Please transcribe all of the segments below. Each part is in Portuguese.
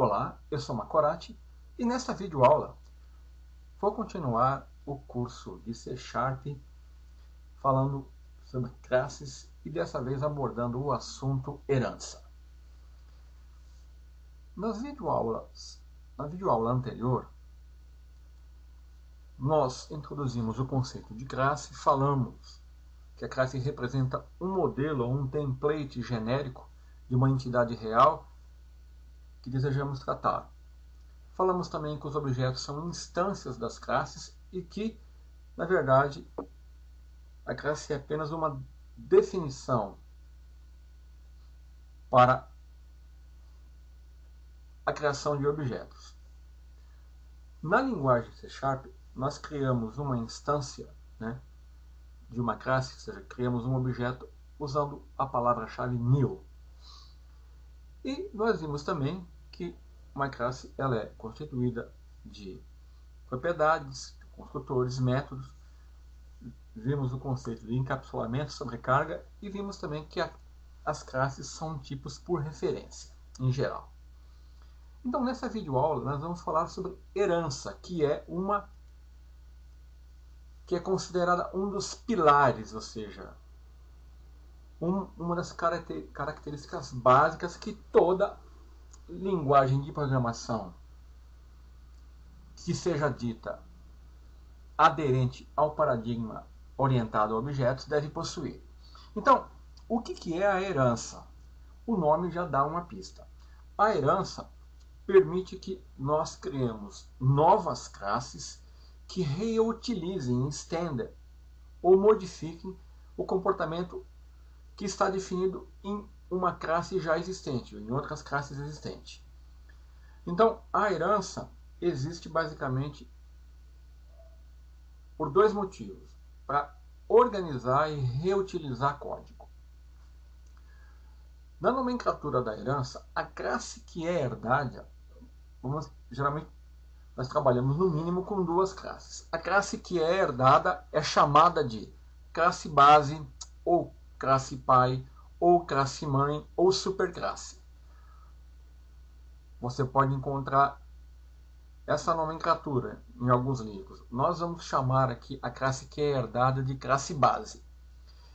Olá, eu sou Macorati e nesta videoaula vou continuar o curso de C# falando sobre classes e dessa vez abordando o assunto herança. Na videoaula anterior, nós introduzimos o conceito de classe, falamos que a classe representa um modelo ou um template genérico de uma entidade real que desejamos tratar. Falamos também que os objetos são instâncias das classes e que, na verdade, a classe é apenas uma definição para a criação de objetos. Na linguagem C#, nós criamos uma instância, de uma classe, ou seja, criamos um objeto usando a palavra-chave new. E nós vimos também que uma classe ela é constituída de propriedades, construtores, métodos. Vimos o conceito de encapsulamento, sobrecarga e vimos também que as classes são tipos por referência, em geral. Então, nessa videoaula, nós vamos falar sobre herança, que é considerada um dos pilares, ou seja, uma das características básicas que toda linguagem de programação que seja dita aderente ao paradigma orientado a objetos deve possuir. Então, o que é a herança? O nome já dá uma pista. A herança permite que nós criemos novas classes que reutilizem, estendam ou modifiquem o comportamento que está definido em uma classe já existente, ou em outras classes existentes. Então, a herança existe basicamente por dois motivos: para organizar e reutilizar código. Na nomenclatura da herança, a classe que é herdada, geralmente nós trabalhamos no mínimo com duas classes. A classe que é herdada é chamada de classe base, ou classe pai, ou classe mãe, ou superclasse. Você pode encontrar essa nomenclatura em alguns livros. Nós vamos chamar aqui a classe que é herdada de classe base.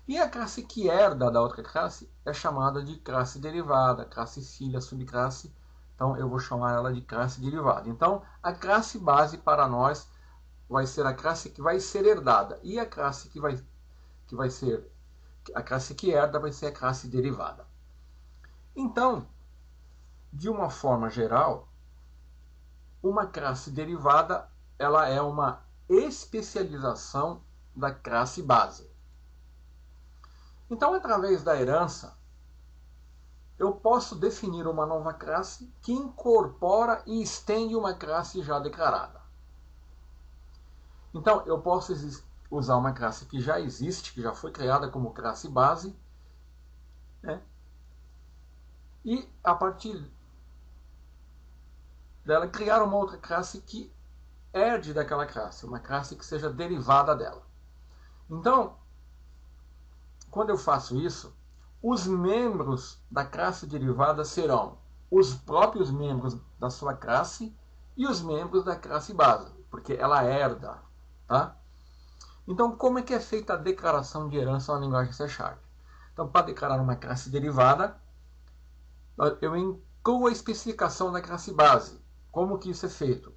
E a classe que herda da outra classe é chamada de classe derivada, classe filha, subclasse. Então eu vou chamar ela de classe derivada. Então a classe base para nós vai ser a classe que vai ser herdada. E a classe a classe que herda vai ser a classe derivada. Então, de uma forma geral, uma classe derivada ela é uma especialização da classe base. Então, através da herança, eu posso definir uma nova classe que incorpora e estende uma classe já declarada. Então, eu posso usar uma classe que já existe, que já foi criada como classe base, e a partir dela criar uma outra classe que herde daquela classe, uma classe que seja derivada dela. Então, quando eu faço isso, os membros da classe derivada serão os próprios membros da sua classe e os membros da classe base, porque ela herda. Tá? Então, como é que é feita a declaração de herança na linguagem C#? Então, para declarar uma classe derivada, eu incluo a especificação da classe base. Como que isso é feito?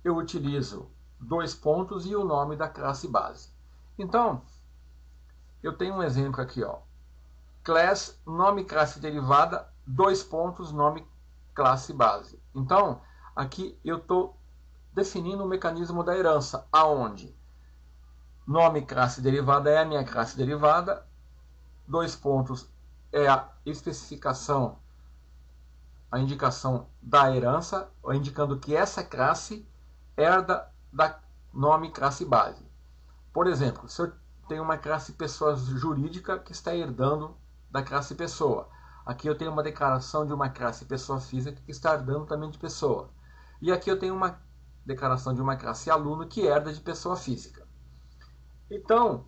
Eu utilizo dois pontos e o nome da classe base. Então, eu tenho um exemplo aqui, class, nome classe derivada, dois pontos, nome classe base. Então, aqui eu estou definindo o mecanismo da herança, aonde nome classe derivada é a minha classe derivada, dois pontos é a especificação, a indicação da herança, indicando que essa classe herda da nome classe base. Por exemplo, se eu tenho uma classe pessoa jurídica que está herdando da classe pessoa, aqui eu tenho uma declaração de uma classe pessoa física que está herdando também de pessoa. E aqui eu tenho uma declaração de uma classe aluno que herda de pessoa física. Então,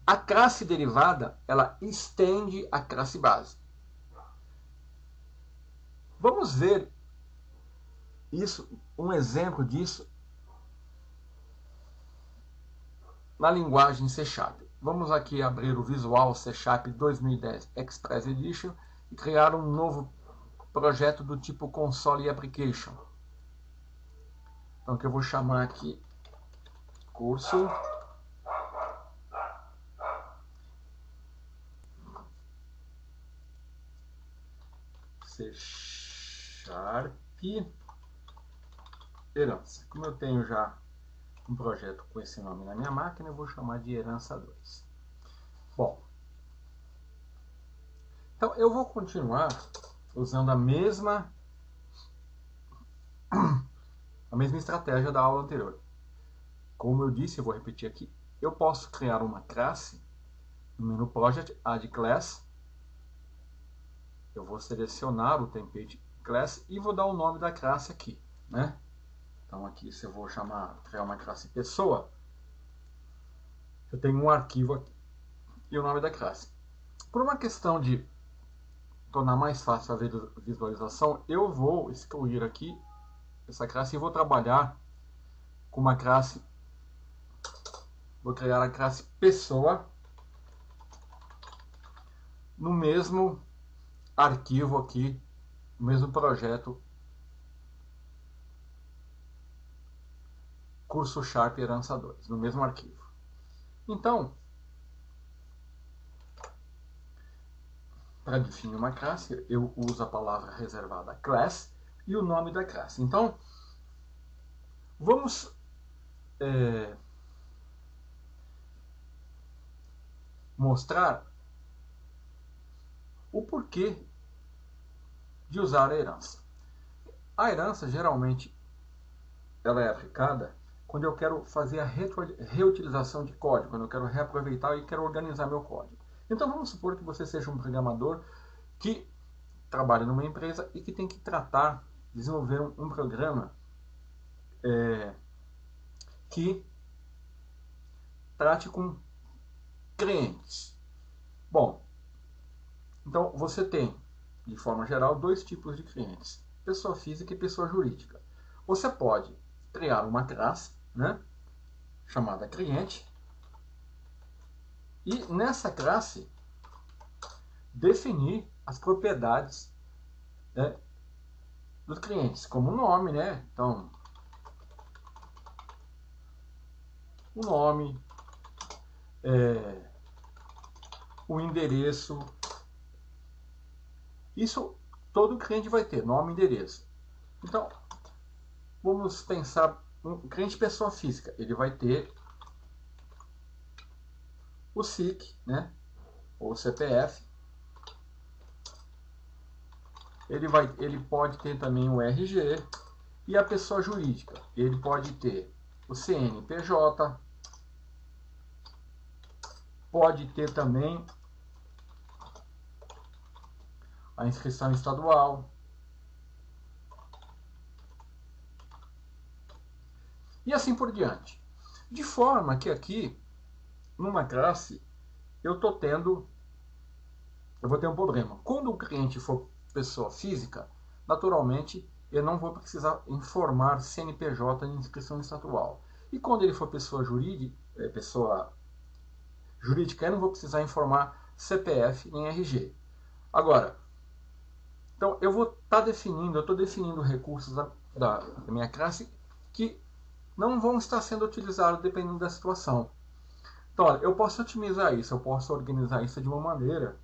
a classe derivada, ela estende a classe base. Vamos ver isso, um exemplo disso na linguagem C Sharp. Vamos aqui abrir o Visual C Sharp 2010 Express Edition e criar um novo projeto do tipo Console Application. Então, que eu vou chamar aqui curso C Sharp Herança. Como eu tenho já um projeto com esse nome na minha máquina, eu vou chamar de Herança 2. Bom, então eu vou continuar usando a mesma estratégia da aula anterior. Como eu disse, eu vou repetir aqui, eu posso criar uma classe no menu Project, Add Class. Eu vou selecionar o template class e vou dar o nome da classe aqui, né? Então aqui, se eu vou criar uma classe pessoa, eu tenho um arquivo aqui e o nome da classe. Por uma questão de tornar mais fácil a visualização, eu vou excluir aqui essa classe e vou trabalhar com uma classe. Vou criar a classe pessoa no mesmo arquivo aqui, no mesmo projeto Curso Sharp Herança 2, no mesmo arquivo. Então, para definir uma classe, eu uso a palavra reservada class e o nome da classe. Então, vamos mostrar o porquê de usar a herança. A herança, geralmente, ela é aplicada quando eu quero fazer a reutilização de código, quando eu quero reaproveitar e quero organizar meu código. Então vamos supor que você seja um programador que trabalha numa empresa e que tem que desenvolver um programa que trate com clientes. Bom, então você tem, de forma geral, dois tipos de clientes: pessoa física e pessoa jurídica. Você pode criar uma classe, né, chamada cliente, e nessa classe definir as propriedades, né, dos clientes, como o nome, né? Então, o nome, o endereço. Isso todo cliente vai ter, nome e endereço. Então, vamos pensar um cliente pessoa física, ele vai ter o SIC, né, ou CPF. Ele pode ter também o RG. E a pessoa jurídica, ele pode ter o CNPJ, pode ter também a inscrição estadual. E assim por diante. De forma que aqui, numa classe, eu vou ter um problema. Quando o cliente for pessoa física, naturalmente, eu não vou precisar informar CNPJ e inscrição estadual. E quando ele for pessoa jurídica, eu não vou precisar informar CPF nem RG. Agora, então eu estou definindo recursos da minha classe que não vão estar sendo utilizados dependendo da situação. Então, olha, eu posso otimizar isso, eu posso organizar isso de uma maneira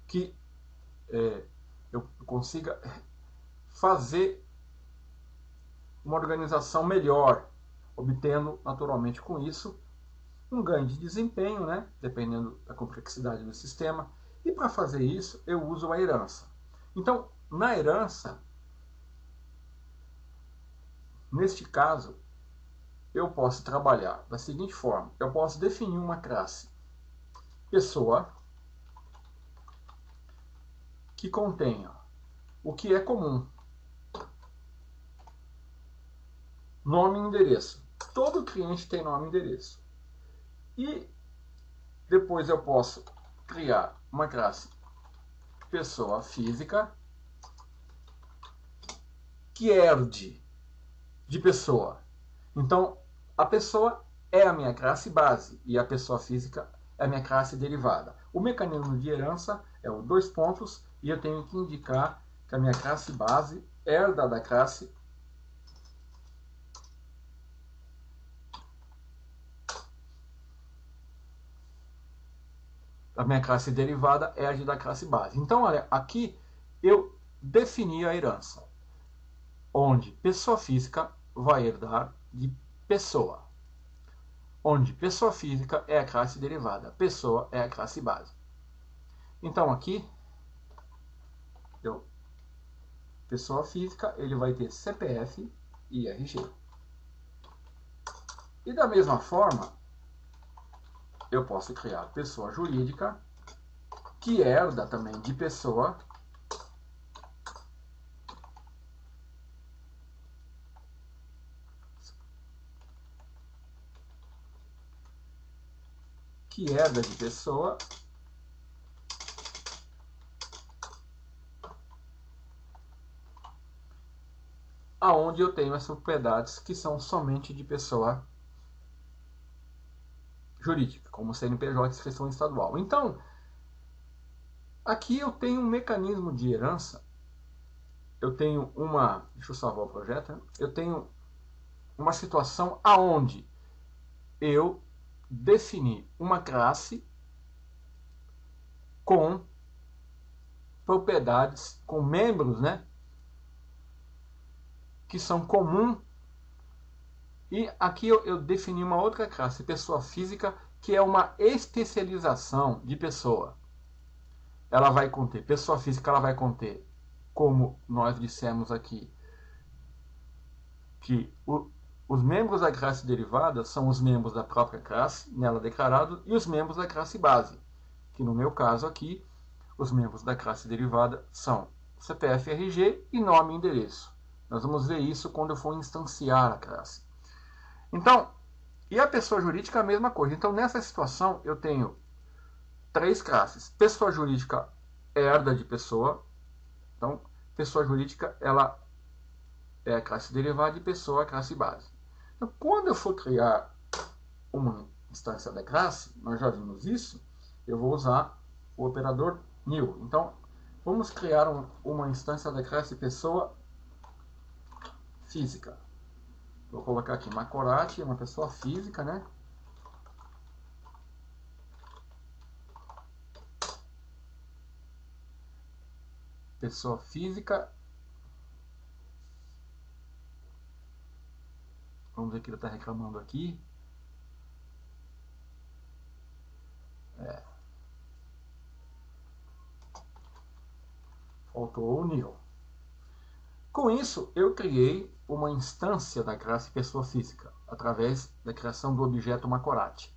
que eu consiga fazer uma organização melhor, obtendo naturalmente com isso um ganho de desempenho, né, dependendo da complexidade do sistema. E para fazer isso eu uso a herança. Então, na herança, neste caso, eu posso trabalhar da seguinte forma: eu posso definir uma classe pessoa que contenha o que é comum, nome e endereço. Todo cliente tem nome e endereço. E depois eu posso criar uma classe pessoa física que herde de pessoa. Então, a pessoa é a minha classe base e a pessoa física é a minha classe derivada. O mecanismo de herança é o dois pontos e eu tenho que indicar que a minha classe base herda da classe derivada herde da classe base. Então, olha, aqui eu defini a herança, onde pessoa física vai herdar de pessoa, onde pessoa física é a classe derivada, pessoa é a classe base. Então aqui, pessoa física, ele vai ter CPF e RG. E da mesma forma, eu posso criar pessoa jurídica, que herda também de pessoa, aonde eu tenho as propriedades que são somente de pessoa jurídica, como CNPJ e inscrição estadual. Então, aqui eu tenho um mecanismo de herança, eu tenho uma, deixa eu salvar o projeto, né? Eu tenho uma situação aonde eu defini uma classe com propriedades, com membros, né, que são comuns. E aqui eu defini uma outra classe, pessoa física, que é uma especialização de pessoa. Ela vai conter, pessoa física, ela vai conter, como nós dissemos aqui, que os membros da classe derivada são os membros da própria classe, nela declarado, e os membros da classe base, que no meu caso aqui, os membros da classe derivada são CPF, RG e nome e endereço. Nós vamos ver isso quando eu for instanciar a classe. Então, e a pessoa jurídica é a mesma coisa. Então, nessa situação, eu tenho três classes. Pessoa jurídica herda de pessoa. Então, pessoa jurídica, ela é a classe derivada e pessoa a classe base. Então, quando eu for criar uma instância da classe, nós já vimos isso, eu vou usar o operador new. Então, vamos criar uma instância da classe pessoa física. Vou colocar aqui Macorati, uma pessoa física, né? Pessoa física. Vamos ver o que ele está reclamando aqui. Faltou o new. Com isso, eu criei uma instância da classe pessoa física, através da criação do objeto Macorati.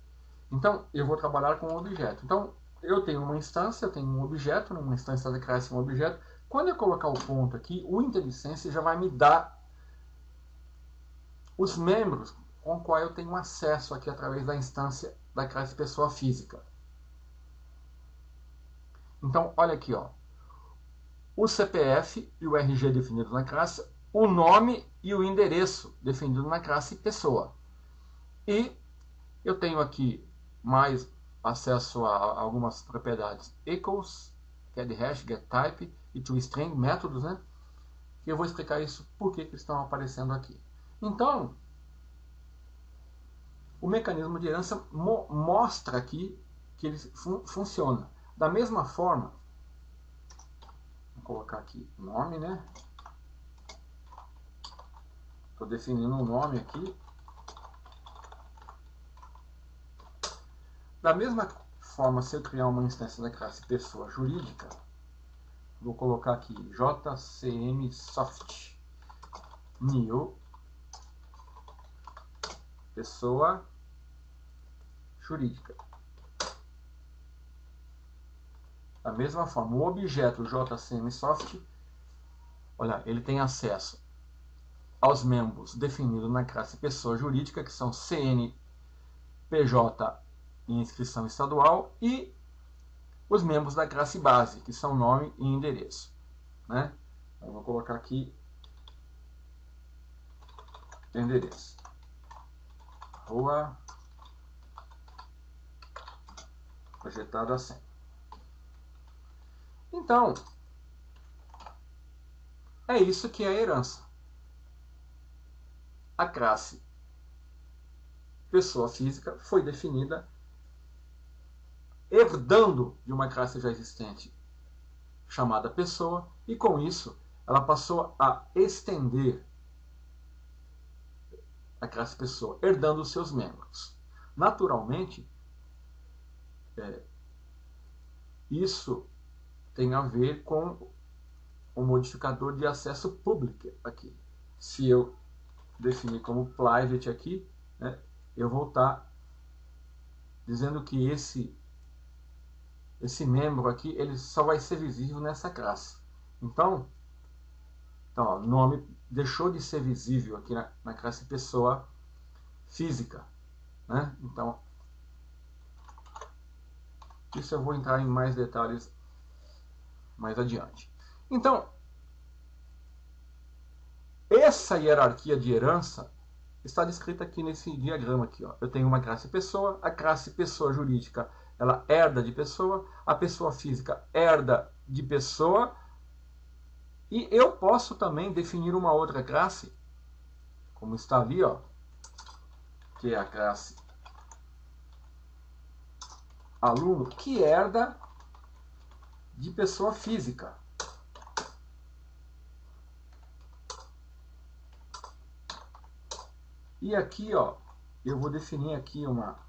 Então, eu vou trabalhar com o objeto. Então, eu tenho uma instância, eu tenho um objeto, uma instância da classe um objeto. Quando eu colocar o ponto aqui, o IntelliSense já vai me dar os membros com os quais eu tenho acesso aqui através da instância da classe pessoa física. Então, olha aqui, ó. O CPF e o RG definidos na classe, o nome e o endereço definido na classe pessoa. E eu tenho aqui mais acesso a algumas propriedades equals, getHash, getType e toString, métodos, né? E eu vou explicar isso por que estão aparecendo aqui. Então, o mecanismo de herança mostra aqui que ele funciona. Da mesma forma, vou colocar aqui nome, né? Estou definindo um nome aqui. Da mesma forma, se eu criar uma instância da classe pessoa jurídica, vou colocar aqui JCMSoft new pessoa jurídica. Da mesma forma, o objeto JCMSoft, olha, ele tem acesso aos membros definidos na classe pessoa jurídica, que são CNPJ e inscrição estadual, e os membros da classe base, que são nome e endereço, né? Eu vou colocar aqui endereço. Rua projetada assim. Então, é isso que é a herança. A classe pessoa física foi definida herdando de uma classe já existente chamada pessoa, e com isso ela passou a estender a classe pessoa, herdando os seus membros. Naturalmente, isso tem a ver com o modificador de acesso público aqui. Se eu definir como private aqui, né, eu vou estar dizendo que esse membro aqui ele só vai ser visível nessa classe. Então ó, o nome deixou de ser visível aqui na classe pessoa física, né? Então, isso eu vou entrar em mais detalhes mais adiante. Então, essa hierarquia de herança está descrita aqui nesse diagrama aqui, ó. Eu tenho uma classe pessoa, a classe pessoa jurídica, ela herda de pessoa, a pessoa física herda de pessoa, e eu posso também definir uma outra classe, como está ali, ó, que é a classe aluno, que herda de pessoa física. E aqui, ó, eu vou definir aqui uma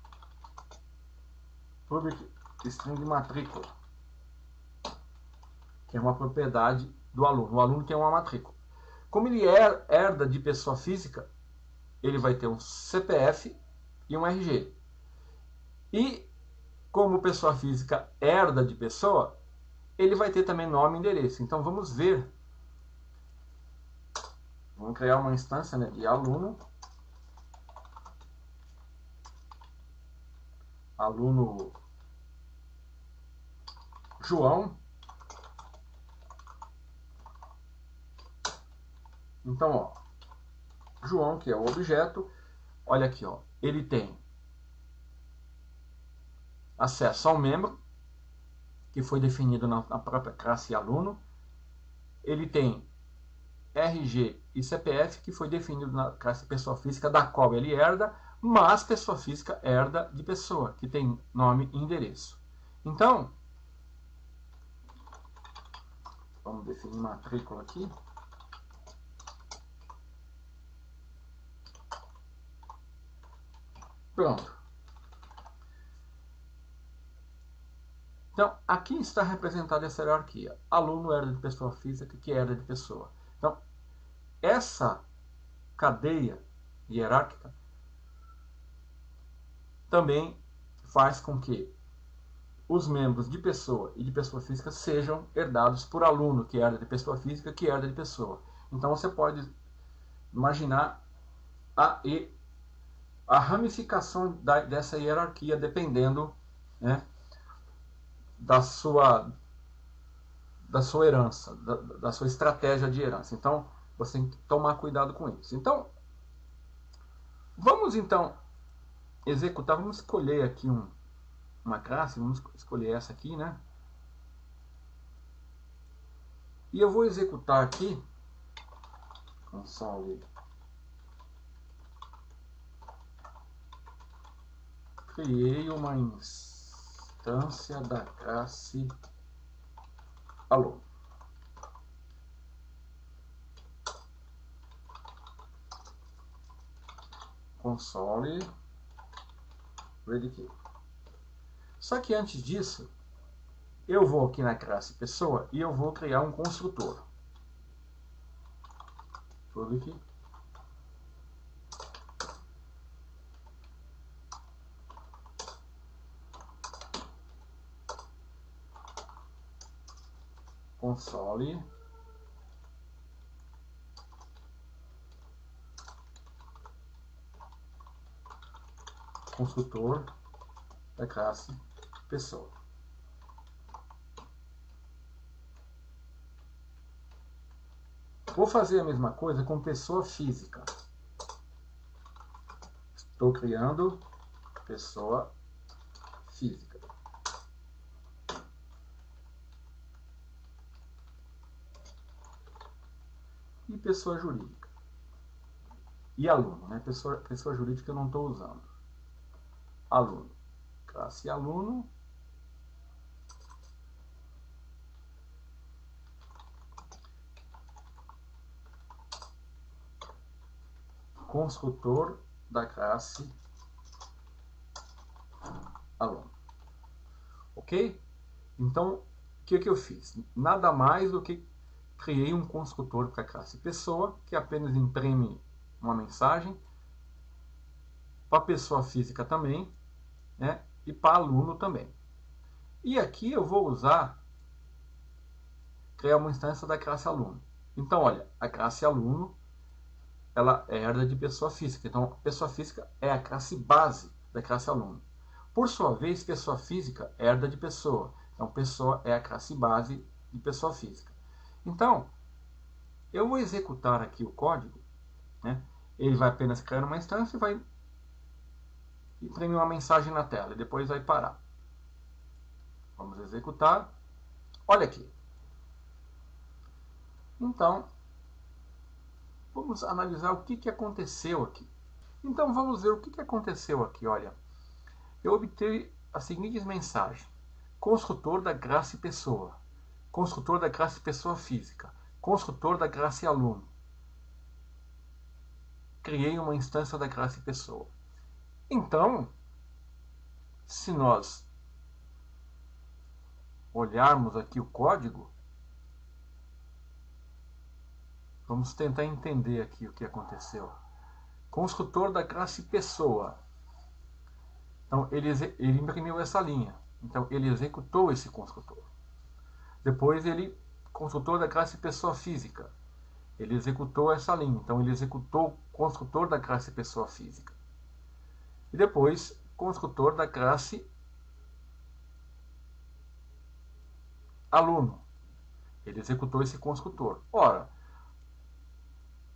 public string de matrícula, que é uma propriedade do aluno. O aluno tem uma matrícula. Como ele herda de pessoa física, ele vai ter um CPF e um RG. E como pessoa física herda de pessoa, ele vai ter também nome e endereço. Então vamos ver. Vamos criar uma instância, né, de aluno João. Então, ó, João, que é o objeto, olha aqui, ó, ele tem acesso ao membro, que foi definido na própria classe aluno. Ele tem RG e CPF, que foi definido na classe pessoa física, da qual ele herda, mas pessoa física herda de pessoa, que tem nome e endereço. Então, vamos definir matrícula aqui. Pronto. Então, aqui está representada essa hierarquia. Aluno herda de pessoa física, que herda de pessoa. Então, essa cadeia hierárquica também faz com que os membros de pessoa e de pessoa física sejam herdados por aluno, que herda de pessoa física, que herda de pessoa. Então você pode imaginar a ramificação dessa hierarquia dependendo, né, da sua herança, da sua estratégia de herança. Então você tem que tomar cuidado com isso. Então, vamos então executar, vamos escolher aqui uma classe, vamos escolher essa aqui, né? E eu vou executar aqui, console, criei uma instância da classe aluno. Console, ready key. Só que antes disso, eu vou aqui na classe pessoa e eu vou criar um construtor. Public console construtor da classe pessoa. Vou fazer a mesma coisa com pessoa física. Estou criando pessoa física. E pessoa jurídica. E aluno, né? Pessoa jurídica eu não estou usando. Aluno. Classe aluno. Construtor da classe aluno. Ok? Então, o que eu fiz? Nada mais do que criei um construtor para a classe pessoa, que apenas imprime uma mensagem, para pessoa física também, né? E para aluno também. E aqui eu vou criar uma instância da classe aluno. Então, olha, a classe aluno, ela herda de pessoa física. Então, pessoa física é a classe base da classe aluno. Por sua vez, pessoa física herda de pessoa. Então, pessoa é a classe base de pessoa física. Então, eu vou executar aqui o código, né? Ele vai apenas criar uma instância e vai imprimir uma mensagem na tela. E depois vai parar. Vamos executar. Olha aqui. Então, vamos analisar o que aconteceu aqui. Então, vamos ver o que aconteceu aqui. Olha, eu obtive as seguintes mensagens. Construtor da classe pessoa. Construtor da classe pessoa física. Construtor da classe aluno. Criei uma instância da classe pessoa. Então, se nós olharmos aqui o código, vamos tentar entender aqui o que aconteceu. Construtor da classe pessoa. Então, ele imprimiu essa linha. Então, ele executou esse construtor. Depois, construtor da classe pessoa física. Ele executou essa linha. Então, ele executou o construtor da classe pessoa física. E depois, construtor da classe aluno. Ele executou esse construtor. Ora,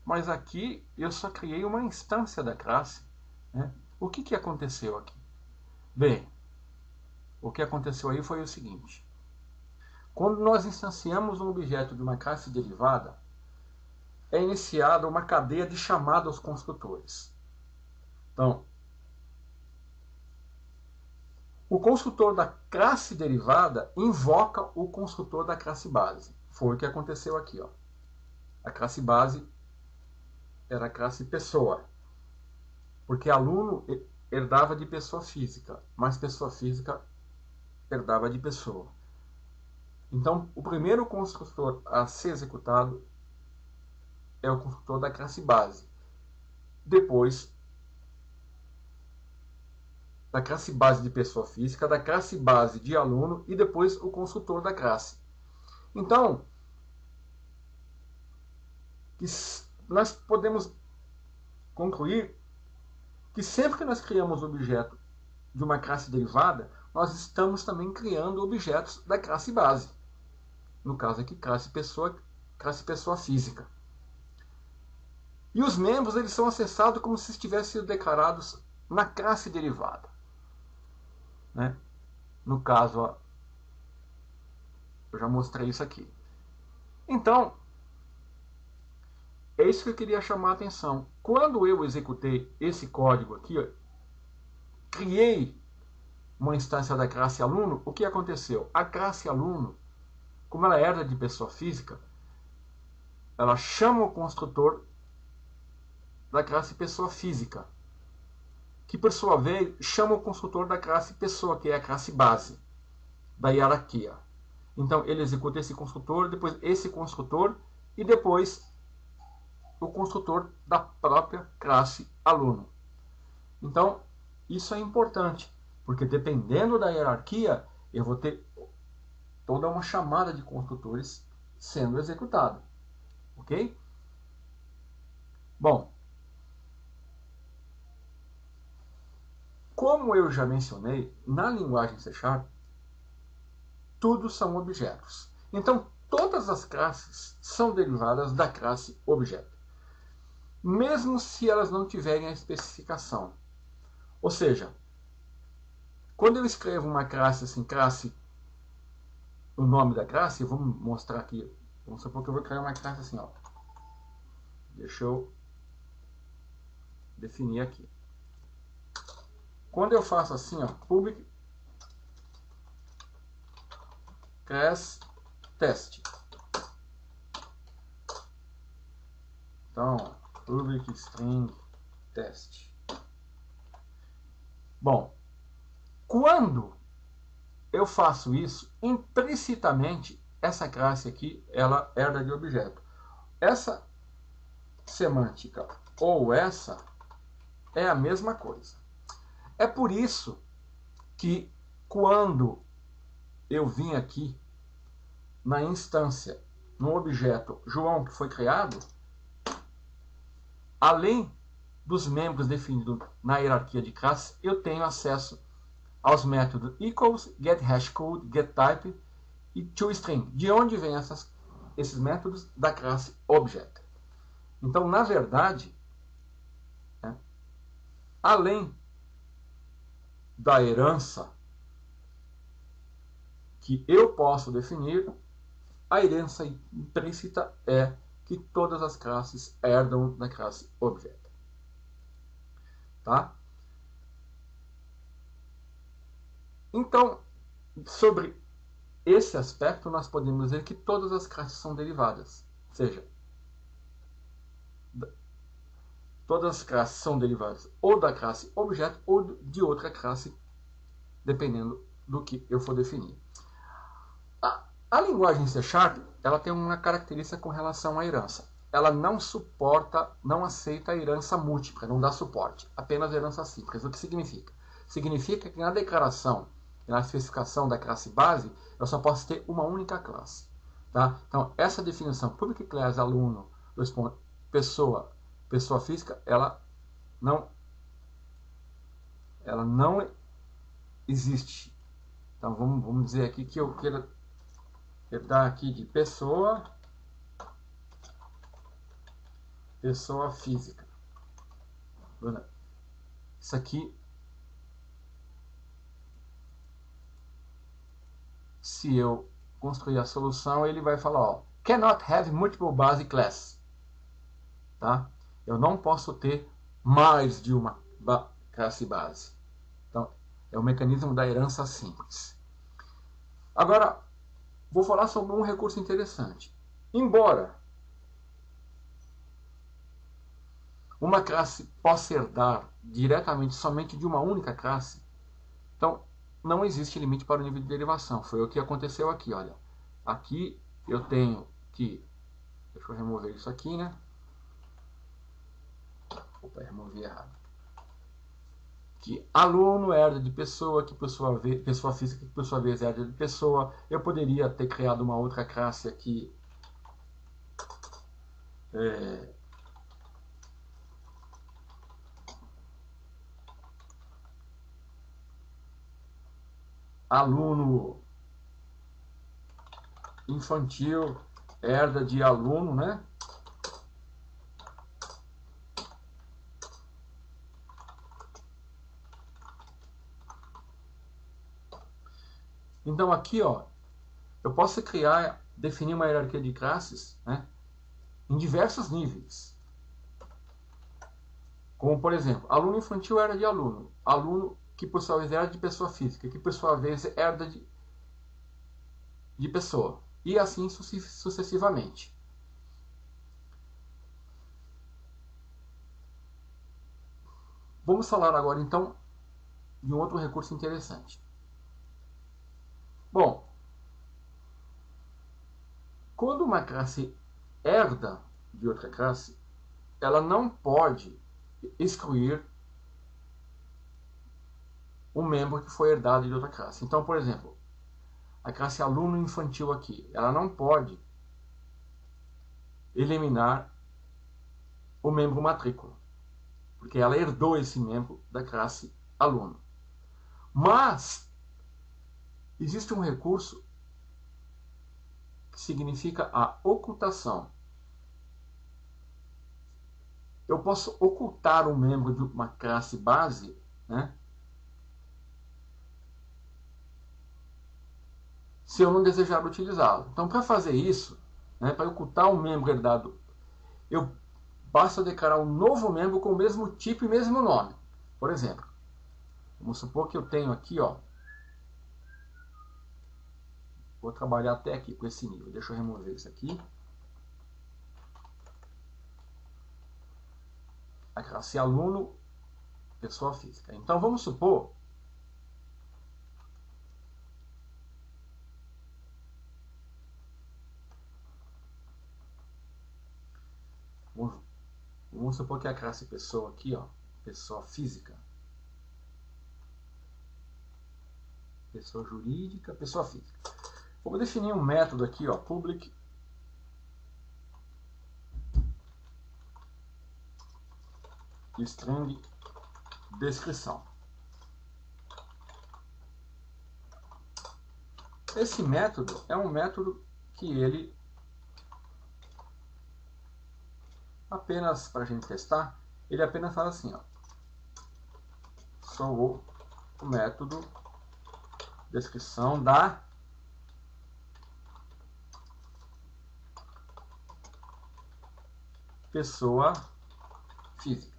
mas aqui eu só criei uma instância da classe, né? O que aconteceu aqui? Bem, o que aconteceu aí foi o seguinte. Quando nós instanciamos um objeto de uma classe derivada, é iniciada uma cadeia de chamada aos construtores. Então, o construtor da classe derivada invoca o construtor da classe base. Foi o que aconteceu aqui. Ó. A classe base era a classe pessoa, porque aluno herdava de pessoa física, mas pessoa física herdava de pessoa. Então, o primeiro construtor a ser executado é o construtor da classe base. Depois, da classe base de pessoa física, da classe base de aluno e depois o construtor da classe. Então, nós podemos concluir que sempre que nós criamos um objeto de uma classe derivada, nós estamos também criando objetos da classe base. No caso aqui, classe pessoa física. E os membros eles são acessados como se estivessem sido declarados na classe derivada. Né? No caso, ó, eu já mostrei isso aqui. Então, é isso que eu queria chamar a atenção. Quando eu executei esse código aqui, ó, criei uma instância da classe aluno, o que aconteceu? A classe aluno, como ela herda de pessoa física, ela chama o construtor da classe pessoa física, que por sua vez chama o construtor da classe pessoa, que é a classe base da hierarquia. Então ele executa esse construtor, depois esse construtor e depois o construtor da própria classe aluno. Então isso é importante, porque dependendo da hierarquia eu vou ter toda uma chamada de construtores sendo executada. Ok? Bom, como eu já mencionei, na linguagem C#, tudo são objetos. Então, todas as classes são derivadas da classe objeto, mesmo se elas não tiverem a especificação. Ou seja, quando eu escrevo uma classe assim, classe, o nome da classe, vamos mostrar aqui. Vamos supor que eu vou criar uma classe assim, ó. Deixa eu definir aqui. Quando eu faço assim, ó, public class test. Então, public string test. Bom, quando eu faço isso, implicitamente, essa classe aqui, ela herda de objeto. Essa semântica ou essa é a mesma coisa. É por isso que quando eu vim aqui na instância, no objeto João que foi criado, além dos membros definidos na hierarquia de classe, eu tenho acesso aos métodos equals, getHashCode, getType e toString. De onde vêm esses métodos? Da classe Object. Então, na verdade, além da herança que eu posso definir, a herança implícita é que todas as classes herdam da classe Object. Tá? Então, sobre esse aspecto, nós podemos dizer que todas as classes são derivadas. Ou seja, todas as classes são derivadas ou da classe Object ou de outra classe, dependendo do que eu for definir. A linguagem C# ela tem uma característica com relação à herança. Ela não suporta, não aceita a herança múltipla, não dá suporte, apenas herança simples. O que significa? Significa que na declaração, na especificação da classe base, eu só posso ter uma única classe. Tá? Então, essa definição, public class, aluno, pessoa física, ela não existe. Então, vamos dizer aqui que eu quero dar aqui de pessoa física. Isso aqui, se eu construir a solução, ele vai falar, ó, cannot have multiple base class. Tá? Eu não posso ter mais de uma classe base. Então, é o mecanismo da herança simples. Agora, vou falar sobre um recurso interessante. Embora uma classe possa herdar diretamente somente de uma única classe, então não existe limite para o nível de derivação. Foi o que aconteceu aqui, olha. Aqui eu tenho que... Deixa eu remover isso aqui, né? Opa, removi errado. Que aluno herda de pessoa, que pessoa física, que por sua vez herda de pessoa. Eu poderia ter criado uma outra classe aqui. Aluno infantil herda de aluno, né? Então aqui, ó, eu posso definir uma hierarquia de classes, né, em diversos níveis. Como, por exemplo, aluno infantil herda de aluno, aluno que por sua vez herda de pessoa física, que por sua vez herda de pessoa, e assim sucessivamente. Vamos falar agora então de um outro recurso interessante. Bom, quando uma classe herda de outra classe, ela não pode excluir um membro que foi herdado de outra classe. Então, por exemplo, a classe aluno infantil aqui, ela não pode eliminar o membro matrícula, porque ela herdou esse membro da classe aluno. Mas existe um recurso que significa a ocultação. Eu posso ocultar um membro de uma classe base né? Se eu não desejar utilizá-lo. Então, para fazer isso, né, para ocultar um membro herdado, basta declarar um novo membro com o mesmo tipo e mesmo nome. Por exemplo, vamos supor que eu tenho aqui, ó, vou trabalhar até aqui com esse nível. Deixa eu remover isso aqui. A classe aluno, pessoa física. Então vamos supor vamos supor que a classe pessoa aqui, ó, pessoa física, pessoa jurídica, pessoa física. Vou definir um método aqui, ó, public string descrição. Esse método é um método que ele, apenas para a gente testar, ele apenas fala assim, ó, sou o método descrição da pessoa física.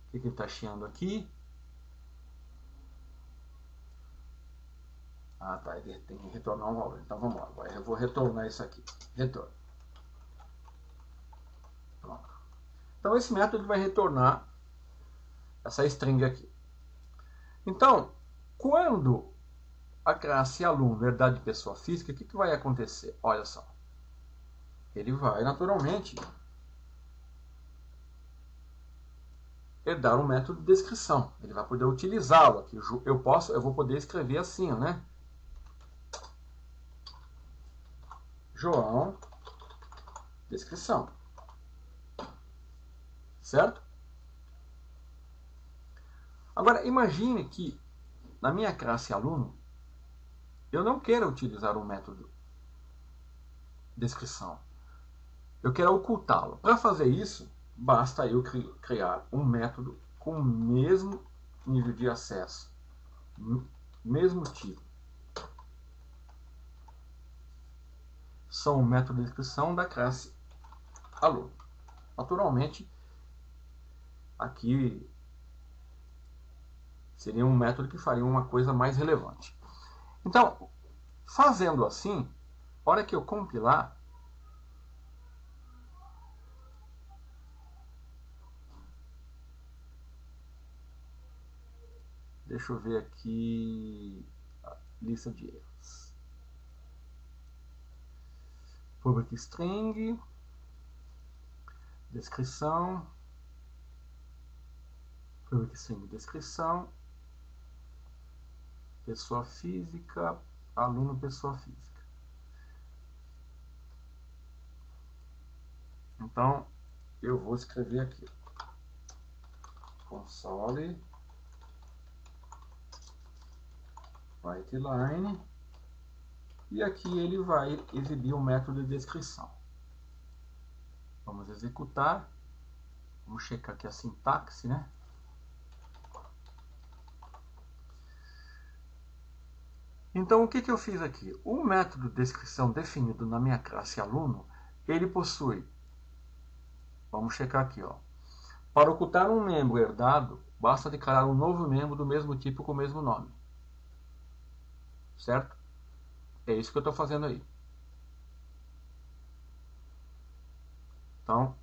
O que ele está chiando aqui? Ah, tá, ele tem que retornar um valor. Então vamos lá, agora eu vou retornar isso aqui. Retorno. Pronto. Então esse método vai retornar essa string aqui. Então, quando a classe aluno herdar de pessoa física, o que vai acontecer? Olha só. Ele vai, naturalmente, herdar um método de descrição. Ele vai poder utilizá-lo aqui. Eu vou poder escrever assim, né? João, descrição. Certo? Agora, imagine que na minha classe aluno, eu não quero utilizar o método descrição. Eu quero ocultá-lo. Para fazer isso, basta eu criar um método com o mesmo nível de acesso, mesmo tipo. São o método de descrição da classe aluno. Naturalmente, aqui seria um método que faria uma coisa mais relevante. Então, fazendo assim, a hora que eu compilar, deixa eu ver aqui a lista de erros. Public string, descrição, public string, descrição, pessoa física, aluno, pessoa física. Então, eu vou escrever aqui, console, writeline, e aqui ele vai exibir o método de descrição. Vamos executar, vamos checar aqui a sintaxe, né? Então, o que eu fiz aqui? O método de descrição definido na minha classe aluno, ele possui, vamos checar aqui, ó. Para ocultar um membro herdado, basta declarar um novo membro do mesmo tipo com o mesmo nome. Certo? É isso que eu estou fazendo aí. Então,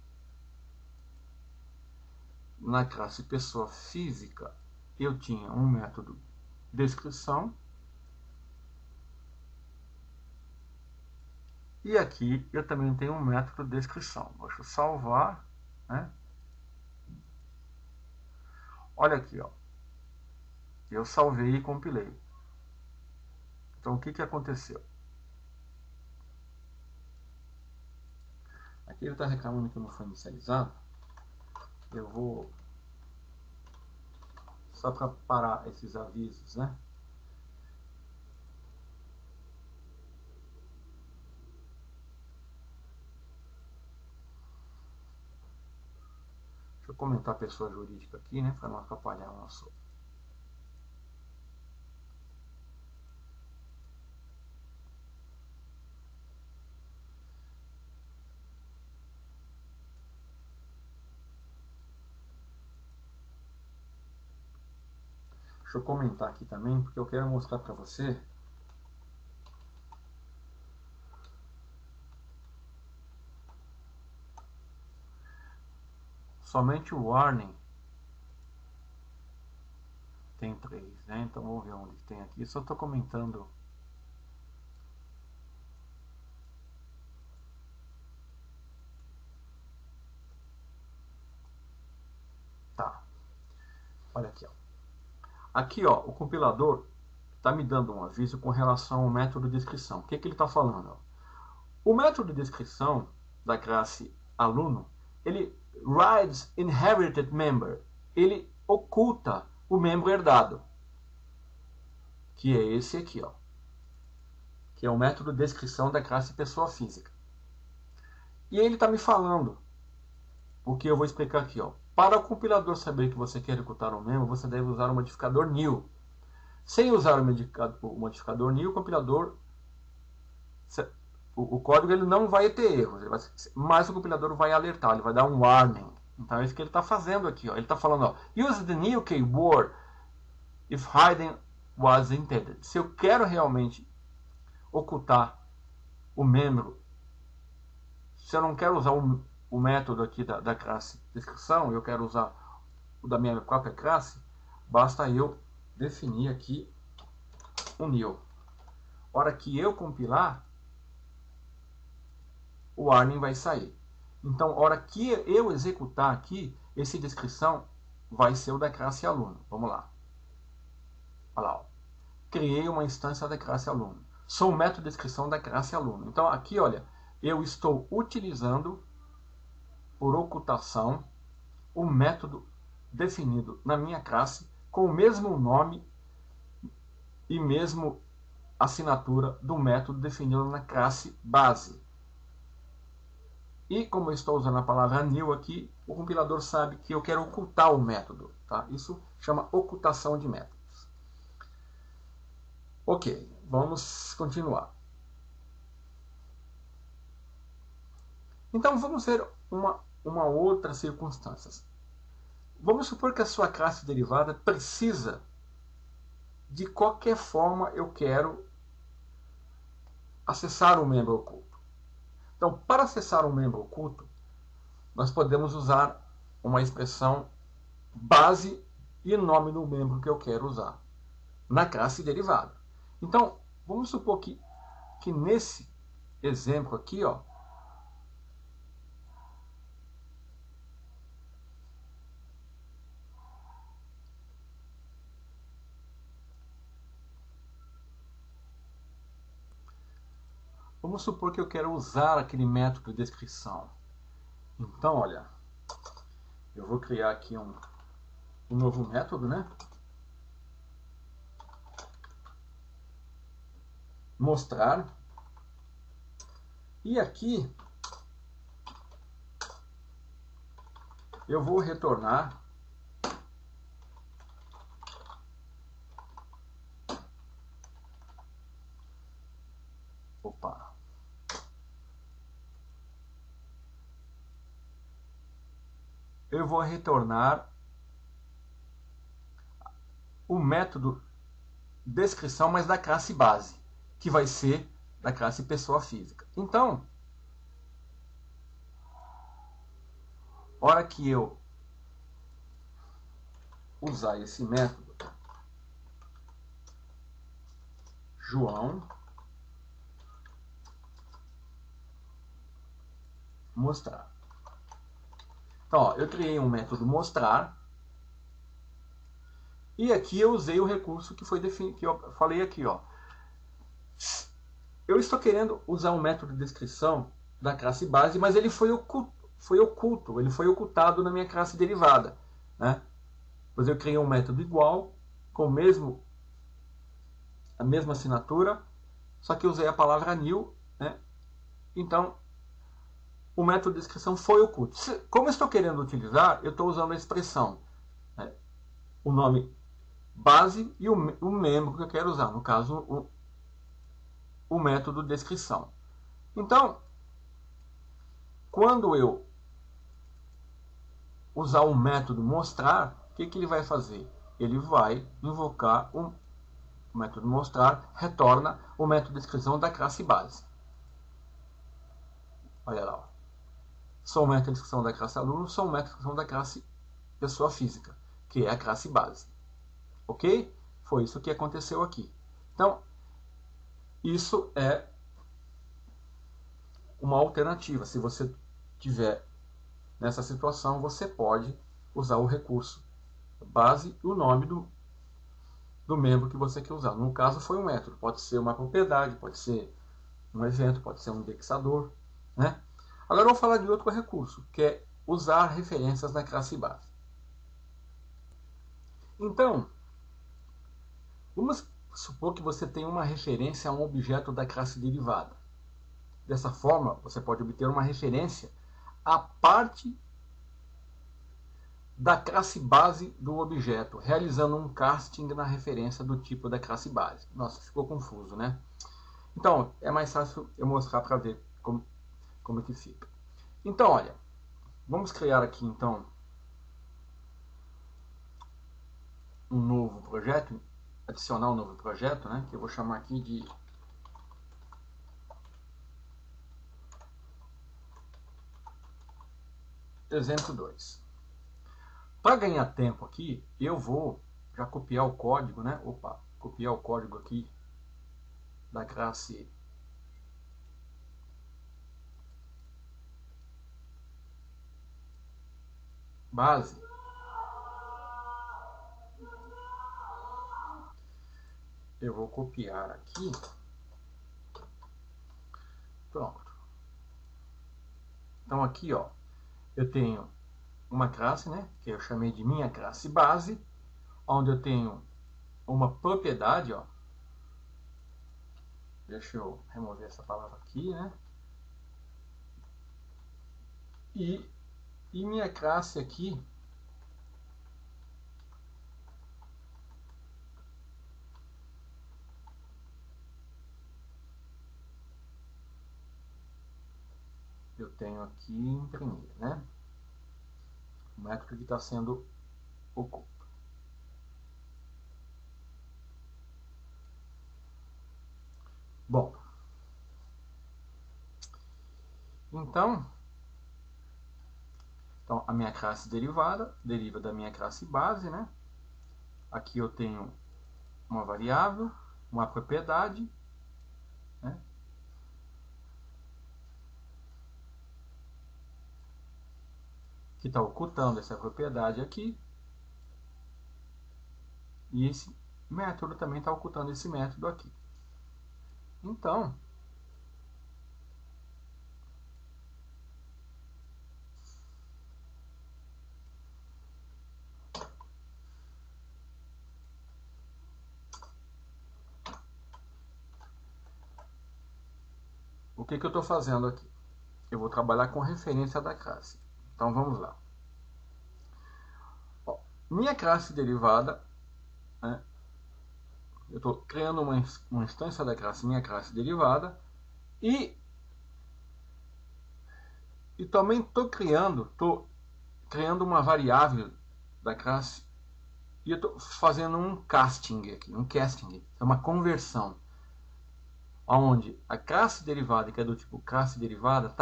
na classe pessoa física, eu tinha um método descrição. E aqui eu também tenho um método descrição. Deixa eu salvar, né? Olha aqui, ó. Eu salvei e compilei. Então, o que aconteceu? Aqui ele está reclamando que não foi inicializado. Eu vou... Só para parar esses avisos, né? Deixa eu comentar a pessoa jurídica aqui, né, para não atrapalhar o nosso... Deixa eu comentar aqui também, porque eu quero mostrar para você somente o warning tem 3, né? Então vamos ver onde tem aqui. Só estou comentando. Tá. Olha aqui, ó. Aqui, ó, o compilador está me dando um aviso com relação ao método de descrição. O que ele está falando? Ó? O método de descrição da classe aluno, ele hides inherited member. Ele oculta o membro herdado, que é esse aqui, ó, que é o método de descrição da classe pessoa física. E ele está me falando o que eu vou explicar aqui, ó. Para o compilador saber que você quer ocultar um membro, você deve usar o modificador new. Sem usar o modificador new, o compilador, o código ele não vai ter erros, mas o compilador vai alertar, ele vai dar um warning. Então é isso que ele está fazendo aqui, ó. Ele está falando, ó, use the new keyword if hiding was intended. Se eu quero realmente ocultar o membro, se eu não quero usar o método aqui da classe descrição, eu quero usar o da minha própria classe, basta eu definir aqui um new. Hora que eu compilar, o warning vai sair. Então, hora que eu executar aqui, esse descrição vai ser o da classe aluno. Vamos lá. Olha lá, ó. Criei uma instância da classe aluno. Sou o método de descrição da classe aluno. Então, aqui, olha, eu estou utilizando por ocultação o método definido na minha classe com o mesmo nome e mesmo assinatura do método definido na classe base. E como eu estou usando a palavra new aqui, o compilador sabe que eu quero ocultar o método. Tá? Isso chama ocultação de métodos. Ok, vamos continuar. Então vamos ver uma outra circunstância. Vamos supor que a sua classe derivada precisa, de qualquer forma eu quero acessar um membro oculto. Então, para acessar um membro oculto, nós podemos usar uma expressão base e nome do membro que eu quero usar na classe derivada. Então, vamos supor que nesse exemplo aqui, ó, vamos supor que eu quero usar aquele método de descrição. Então, olha, eu vou criar aqui um novo método, né? Mostrar. E aqui eu vou retornar eu vou retornar o método descrição, mas da classe base, que vai ser da classe pessoa física. Então, hora que eu usar esse método, João mostrar. Então, ó, eu criei um método mostrar e aqui eu usei o recurso que foi definido, que eu falei aqui, ó. Eu estou querendo usar um método de descrição da classe base, mas ele foi oculto, ele foi ocultado na minha classe derivada, né? Pois eu criei um método igual, com a mesma assinatura, só que eu usei a palavra new, né? Então, o método de descrição foi oculto. Como eu estou querendo utilizar, eu estou usando a expressão, né, o nome base e o membro que eu quero usar, no caso, o método de descrição. Então, quando eu usar o método mostrar, o que ele vai fazer? Ele vai invocar o método mostrar, retorna o método de descrição da classe base. Olha lá. Ó. Sou o método de descrição da classe aluno, sou o método de descrição da classe pessoa física, que é a classe base. Ok? Foi isso que aconteceu aqui. Então, isso é uma alternativa. Se você tiver nessa situação, você pode usar o recurso base e o nome do membro que você quer usar. No caso, foi um método. Pode ser uma propriedade, pode ser um evento, pode ser um indexador. Né? Agora eu vou falar de outro recurso, que é usar referências na classe base. Então, vamos supor que você tem uma referência a um objeto da classe derivada. Dessa forma, você pode obter uma referência à parte da classe base do objeto, realizando um casting na referência do tipo da classe base. Nossa, ficou confuso, né? Então, é mais fácil eu mostrar para ver como que fica. Então, olha, vamos criar aqui, então, um novo projeto, adicionar um novo projeto, né? Que eu vou chamar aqui de exemplo 2. Para ganhar tempo aqui, eu vou já copiar o código, né? Opa, copiar o código aqui da classe base. Eu vou copiar aqui. Pronto. Então aqui, ó, eu tenho uma classe, né, que eu chamei de minha classe base, onde eu tenho uma propriedade, ó. Deixa eu remover essa palavra aqui, né? E minha classe aqui eu tenho aqui imprimir, né? O método que está sendo oculto. Bom, então a minha classe derivada deriva da minha classe base, né? Aqui eu tenho uma variável, uma propriedade, né? Que está ocultando essa propriedade aqui. E esse método também está ocultando esse método aqui. Então, o que eu estou fazendo aqui? Eu vou trabalhar com referência da classe. Então, vamos lá. Ó, minha classe derivada, né? Eu estou criando uma instância da classe minha classe derivada e também estou criando uma variável da classe e eu estou fazendo um casting aqui, é uma conversão, onde a classe derivada, que é do tipo classe derivada,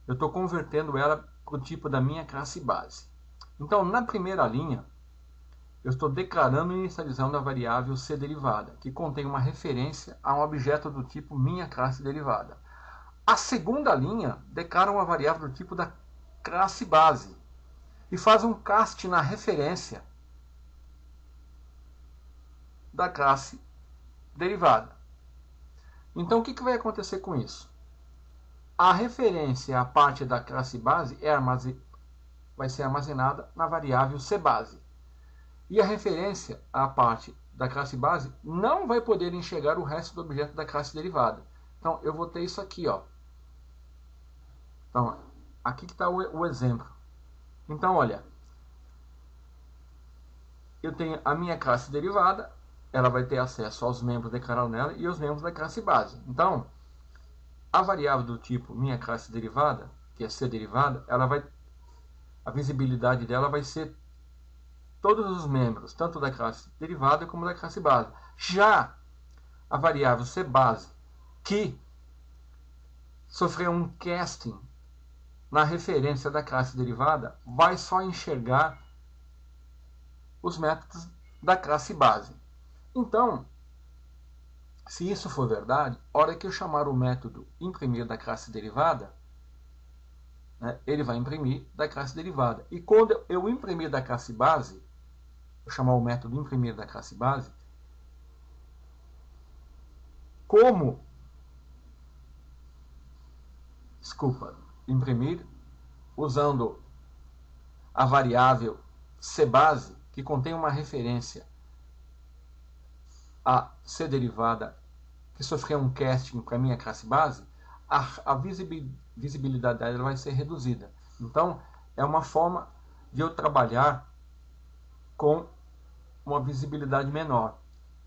eu estou convertendo ela para o tipo da minha classe base. Então, na primeira linha, eu estou declarando e inicializando a variável C derivada, que contém uma referência a um objeto do tipo minha classe derivada. A segunda linha declara uma variável do tipo da classe base e faz um cast na referência da classe derivada. Então, o que vai acontecer com isso? A referência à parte da classe base vai ser armazenada na variável cBase. E a referência à parte da classe base não vai poder enxergar o resto do objeto da classe derivada. Então, eu vou ter isso aqui, ó. Então, aqui que está o exemplo. Então, olha, eu tenho a minha classe derivada, ela vai ter acesso aos membros declarados nela e os membros da classe base. Então, a variável do tipo minha classe derivada, que é C derivada, a visibilidade dela vai ser todos os membros, tanto da classe derivada como da classe base. Já a variável C base, que sofreu um casting na referência da classe derivada, vai só enxergar os métodos da classe base. Então, se isso for verdade, a hora que eu chamar o método imprimir da classe derivada, né, ele vai imprimir da classe derivada. E quando eu imprimir da classe base, eu chamar o método imprimir da classe base, imprimir usando a variável cbase, que contém uma referência a C derivada que sofreu um casting para a minha classe base, a visibilidade dela vai ser reduzida. Então, é uma forma de eu trabalhar com uma visibilidade menor.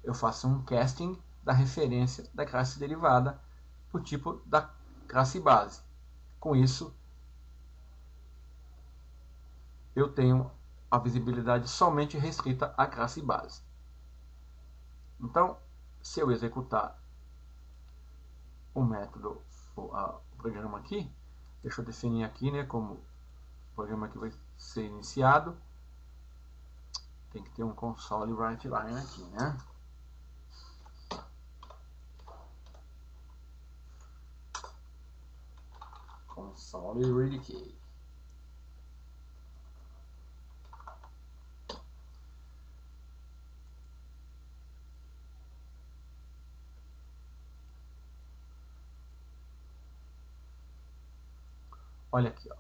Eu faço um casting da referência da classe derivada para o tipo da classe base. Com isso, eu tenho a visibilidade somente restrita à classe base. Então, se eu executar o método, o programa aqui, deixa eu definir aqui, né, como o programa que vai ser iniciado, tem que ter um console write line aqui, né? Console read key. Olha aqui, ó.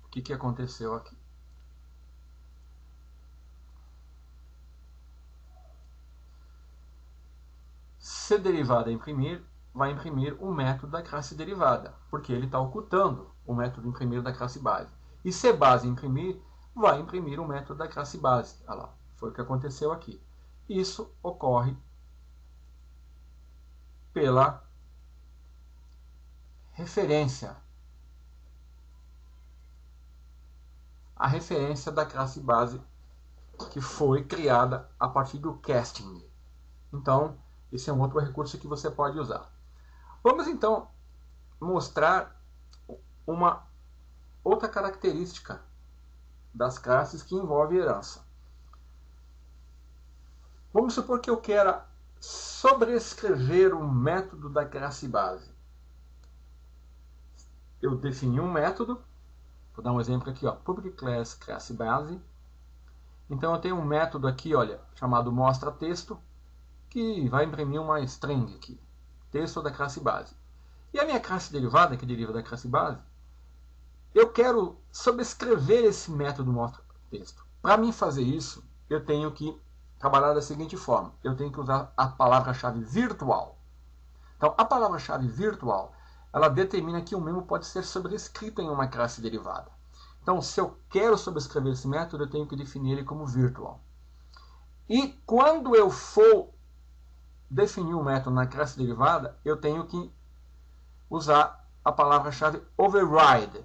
O que aconteceu aqui? C derivada imprimir vai imprimir o método da classe derivada, porque ele está ocultando o método imprimir da classe base. E C base imprimir vai imprimir o método da classe base. Olha lá, foi o que aconteceu aqui. Isso ocorre pela referência. A referência da classe base que foi criada a partir do casting. Então, esse é um outro recurso que você pode usar. Vamos então mostrar uma outra característica das classes que envolve herança. Vamos supor que eu queira sobrescrever o método da classe base. Eu defini um método, vou dar um exemplo aqui, ó, public class classe base. Então eu tenho um método aqui, olha, chamado mostra texto, que vai imprimir uma string aqui, texto da classe base. E a minha classe derivada, que deriva da classe base, eu quero sobrescrever esse método mostra texto. Para mim fazer isso, eu tenho que trabalhar da seguinte forma. Eu tenho que usar a palavra-chave virtual. Então, a palavra-chave virtual, ela determina que um membro pode ser sobrescrito em uma classe derivada. Então, se eu quero sobrescrever esse método, eu tenho que definir ele como virtual. E quando eu for definir um método na classe derivada, eu tenho que usar a palavra-chave override.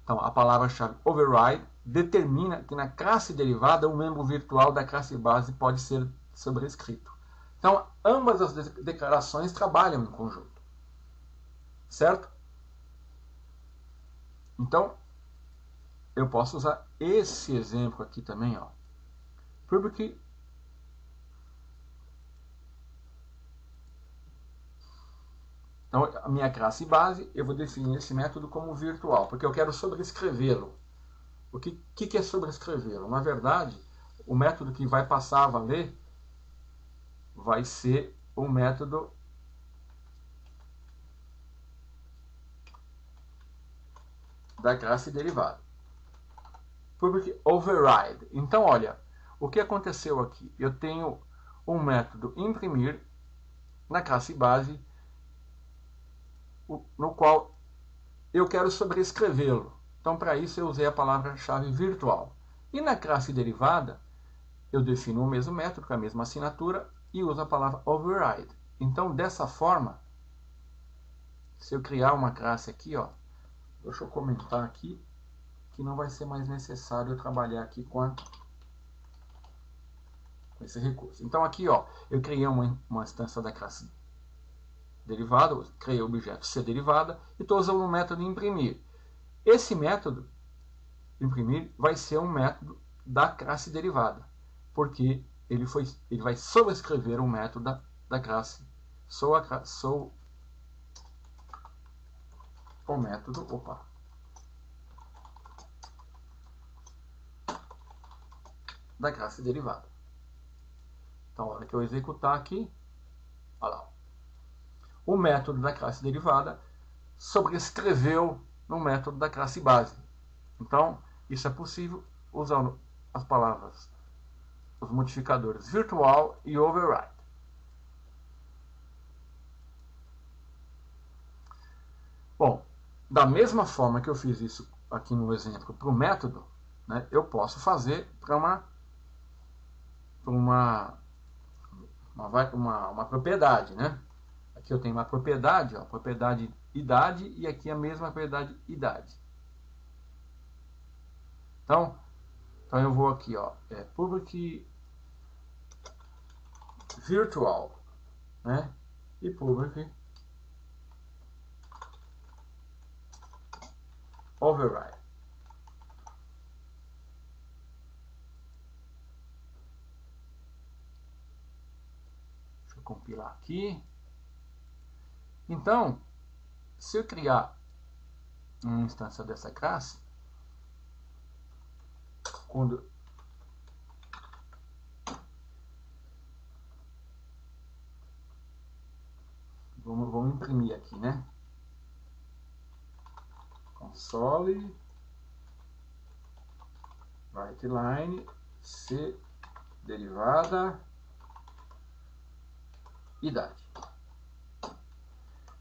Então, a palavra-chave override determina que na classe derivada o membro virtual da classe base pode ser sobrescrito. Então, ambas as declarações trabalham em conjunto. Certo? Então, eu posso usar esse exemplo aqui também, ó. Public Então, a minha classe base, eu vou definir esse método como virtual, porque eu quero sobrescrevê-lo. O que é sobrescrevê-lo? Na verdade, o método que vai passar a valer vai ser o método da classe derivada. Public override. Então, olha, o que aconteceu aqui? Eu tenho um método imprimir na classe base no qual eu quero sobrescrevê-lo. Então, para isso, eu usei a palavra-chave virtual. E na classe derivada, eu defino o mesmo método, com a mesma assinatura, e uso a palavra override. Então, dessa forma, se eu criar uma classe aqui, ó, deixa eu comentar aqui, que não vai ser mais necessário eu trabalhar aqui com esse recurso. Então, aqui, ó, eu criei uma instância da classe derivada, criei o objeto cDerivada e estou usando o método imprimir. Esse método, imprimir, vai ser um método da classe derivada, porque ele vai sobrescrever o método da classe. Sou o método, da classe derivada. Então, a hora que eu executar aqui, olha lá, o método da classe derivada sobrescreveu no método da classe base. Então, isso é possível usando as palavras, os modificadores virtual e override. Bom, da mesma forma que eu fiz isso aqui no exemplo para o método, né, eu posso fazer para uma propriedade, né? Aqui eu tenho uma propriedade, ó, propriedade idade, e aqui a mesma propriedade idade. Então eu vou aqui, ó, public virtual, né? E public override. Deixa eu compilar aqui. Então, se eu criar uma instância dessa classe, quando vamos imprimir aqui, né? Console writeline c derivada idade.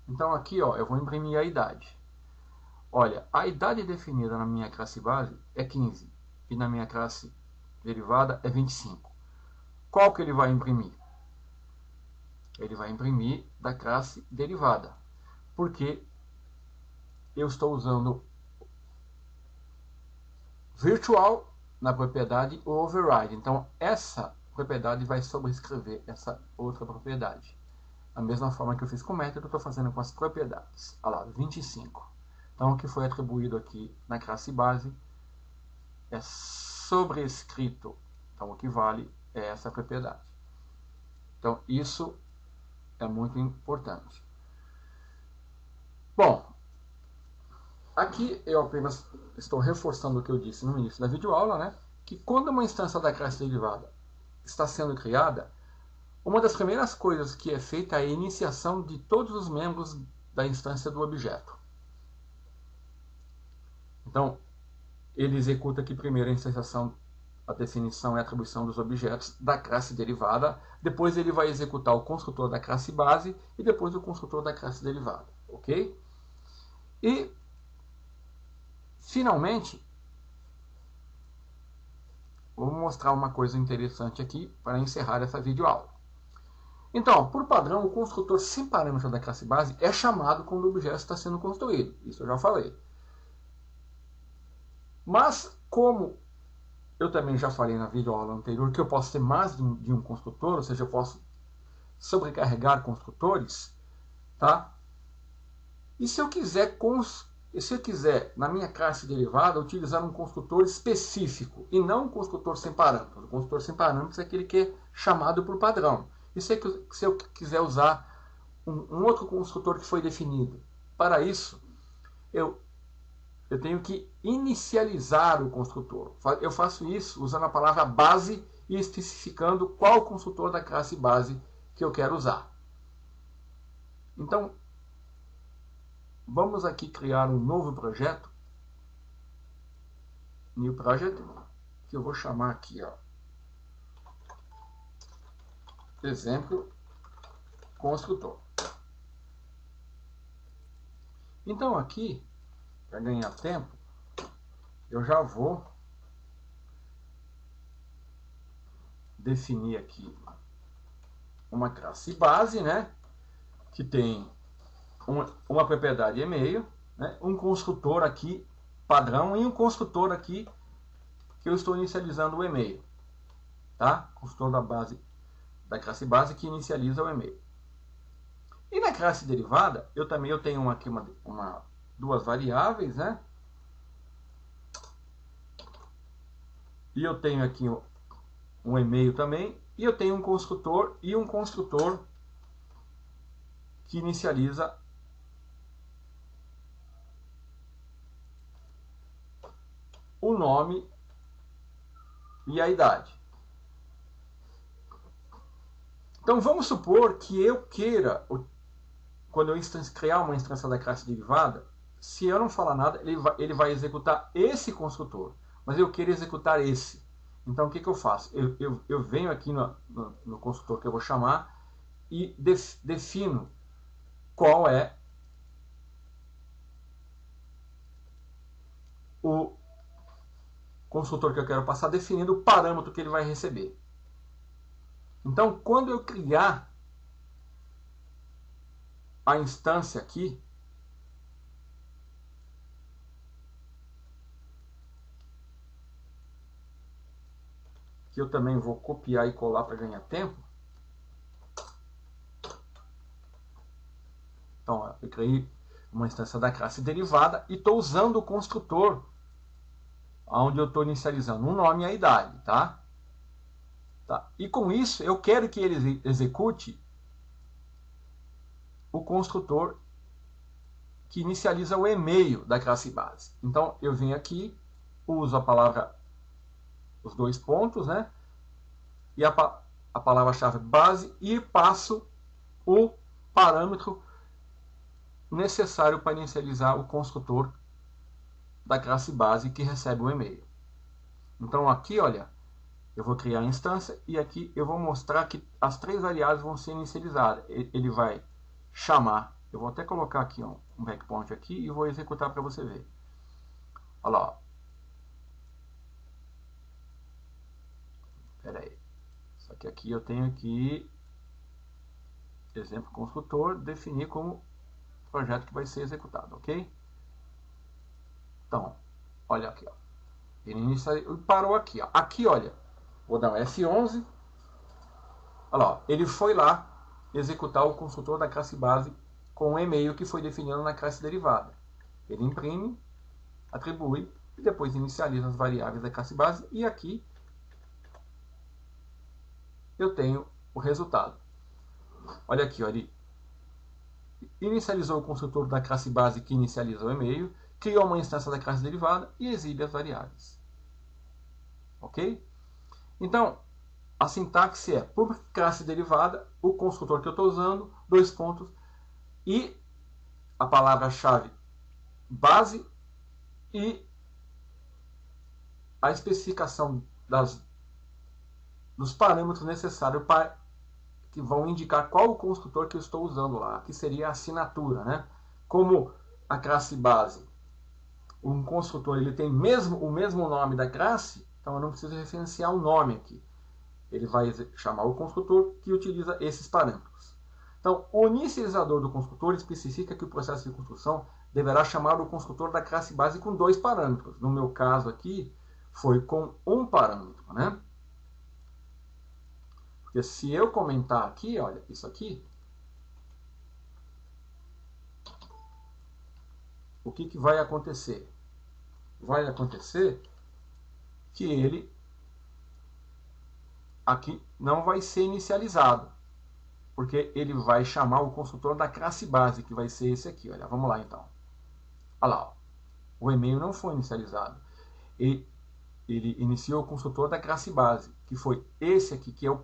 Então aqui, ó, eu vou imprimir a idade. Olha, a idade definida na minha classe base é 15 e na minha classe derivada é 25. Qual que ele vai imprimir? Ele vai imprimir da classe derivada, porque eu estou usando virtual na propriedade override. Então essa propriedade vai sobrescrever essa outra propriedade. Da mesma forma que eu fiz com o método, eu estou fazendo com as propriedades. Olha lá, 25. Então o que foi atribuído aqui na classe base é sobrescrito. Então o que vale é essa propriedade. Então isso é muito importante. Bom, aqui eu apenas estou reforçando o que eu disse no início da videoaula, né? Que quando uma instância da classe derivada está sendo criada, uma das primeiras coisas que é feita é a iniciação de todos os membros da instância do objeto. Então, ele executa aqui primeiro a iniciação, a definição e a atribuição dos objetos da classe derivada, depois ele vai executar o construtor da classe base e depois o construtor da classe derivada, ok? E, finalmente, vou mostrar uma coisa interessante aqui para encerrar essa videoaula. Então, por padrão, o construtor sem parâmetro da classe base é chamado quando o objeto está sendo construído. Isso eu já falei. Mas, como eu também já falei na videoaula anterior, que eu posso ter mais de um construtor, ou seja, eu posso sobrecarregar construtores, tá? E se eu quiser, na minha classe derivada, utilizar um construtor específico e não um construtor sem parâmetros. O construtor sem parâmetros é aquele que é chamado por padrão. E se eu quiser usar um outro construtor que foi definido, para isso, eu tenho que inicializar o construtor. Eu faço isso usando a palavra base e especificando qual construtor da classe base que eu quero usar. Então, vamos aqui criar um novo projeto, New Project, que eu vou chamar aqui, ó, exemplo construtor. Então aqui, para ganhar tempo, eu já vou definir aqui uma classe base, né, que tem uma propriedade e-mail, né, um construtor aqui padrão e um construtor aqui que eu estou inicializando o e-mail, tá? Construtor da classe base que inicializa o e-mail. E na classe derivada, eu tenho aqui duas variáveis, né? E eu tenho aqui um e-mail também, e eu tenho um construtor que inicializa o nome e a idade. Então vamos supor que eu queira, quando eu criar uma instância da classe derivada, se eu não falar nada, ele vai executar esse construtor, mas eu quero executar esse. Então o que eu faço? Eu venho aqui no construtor que eu vou chamar e defino qual é o construtor que eu quero passar, definindo o parâmetro que ele vai receber. Então, quando eu criar a instância aqui, que eu também vou copiar e colar para ganhar tempo. Então, eu criei uma instância da classe derivada e estou usando o construtor onde eu estou inicializando um nome e a idade, tá? E com isso, eu quero que ele execute o construtor que inicializa o e-mail da classe base. Então, eu venho aqui, uso a palavra, os dois pontos, né? E a palavra-chave base e passo o parâmetro necessário para inicializar o construtor da classe base que recebe o e-mail. Então, aqui, olha, eu vou criar a instância e aqui eu vou mostrar que as três variáveis vão ser inicializadas. Ele vai chamar, eu vou até colocar aqui um breakpoint aqui e vou executar para você ver. Olha lá. Espera aí. Só que aqui eu tenho aqui, exemplo construtor, definir como projeto que vai ser executado, ok? Então, olha aqui, ó. Ele parou aqui, ó. Aqui, olha, vou dar um F11. Olha lá, ele foi lá executar o construtor da classe base com o e-mail que foi definido na classe derivada. Ele imprime, atribui e depois inicializa as variáveis da classe base e aqui eu tenho o resultado. Olha aqui, ó, ele inicializou o construtor da classe base que inicializa o e-mail, criou uma instância da classe derivada e exibe as variáveis. Ok? Então, a sintaxe é public classe derivada, o construtor que eu estou usando, dois pontos, e a palavra-chave base e a especificação dos parâmetros necessários que vão indicar qual o construtor que eu estou usando lá, que seria a assinatura, né? Como a classe base, um construtor ele tem o mesmo nome da classe, então eu não preciso referenciar o nome aqui. Ele vai chamar o construtor que utiliza esses parâmetros. Então, o inicializador do construtor especifica que o processo de construção deverá chamar o construtor da classe base com dois parâmetros. No meu caso aqui, foi com um parâmetro, né? Porque se eu comentar aqui, olha, isso aqui, o que vai acontecer? Vai acontecer que ele aqui não vai ser inicializado, porque ele vai chamar o construtor da classe base, que vai ser esse aqui. Olha, vamos lá então. Olha lá, ó. O e-mail não foi inicializado. Ele iniciou o construtor da classe base, que foi esse aqui, que é o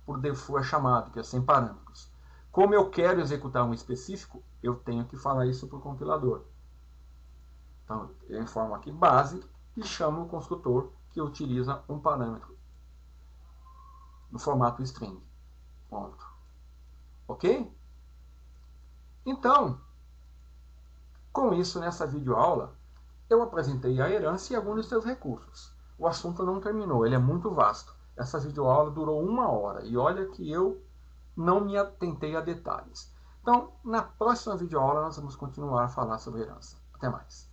por default é chamado, que é sem parâmetros. Como eu quero executar um específico, eu tenho que falar isso para o compilador. Então, eu informo aqui base e chamo o construtor que utiliza um parâmetro no formato string. Ponto. Ok? Então, Com isso, nessa videoaula, eu apresentei a herança e alguns dos seus recursos. O assunto não terminou, ele é muito vasto. Essa videoaula durou 1 hora e olha que eu não me atentei a detalhes. Então, na próxima videoaula nós vamos continuar a falar sobre herança. Até mais.